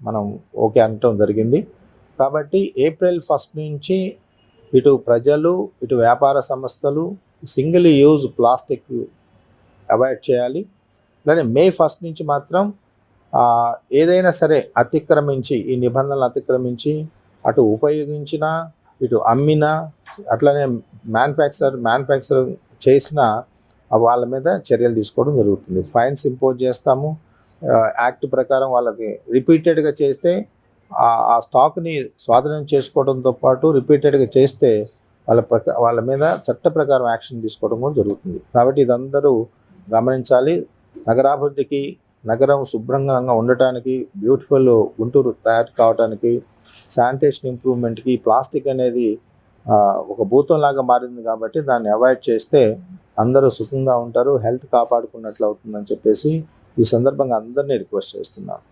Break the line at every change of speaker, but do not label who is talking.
మనం ఓకే అనటం జరిగింది. కాబట్టి ఏప్రిల్ 1 నుంచి ఇటు ప్రజలు, ఇటు వ్యాపార సంస్థలు సింగిల్ యూజ్ ప్లాస్టిక్ అవాయిడ్ చేయాలి. అలానే మే 1 నుంచి మాత్రం ఏదైనా సరే అతిక్రమించి, ఈ నిబంధనలు అతిక్రమించి అటు ఉపయోగించినా, ఇటు అమ్మినా, అట్లనే మ్యానుఫ్యాక్చర్ చేసిన వాళ్ళ మీద చర్యలు తీసుకోవడం జరుగుతుంది. ఫైన్స్ ఇంపోజ్ చేస్తాము. యాక్ట్ ప్రకారం వాళ్ళకి రిపీటెడ్గా చేస్తే ఆ స్టాక్ని స్వాధీనం చేసుకోవడంతో పాటు రిపీటెడ్గా చేస్తే వాళ్ళ మీద చట్ట ప్రకారం యాక్షన్ తీసుకోవడం కూడా జరుగుతుంది. కాబట్టి ఇదందరూ గమనించాలి. నగరాభివృద్ధికి, నగరం శుభ్రంగా ఉండటానికి, బ్యూటిఫుల్ గుంటూరు తయారు కావడానికి, శానిటేషన్ ఇంప్రూవ్మెంట్కి ప్లాస్టిక్ అనేది ఒక భూతంలాగా మారింది. కాబట్టి దాన్ని అవాయిడ్ చేస్తే అందరూ సుఖంగా ఉంటారు, హెల్త్ కాపాడుకున్నట్లు అవుతుందని చెప్పేసి ఈ సందర్భంగా అందరినీ రిక్వెస్ట్ చేస్తున్నాను.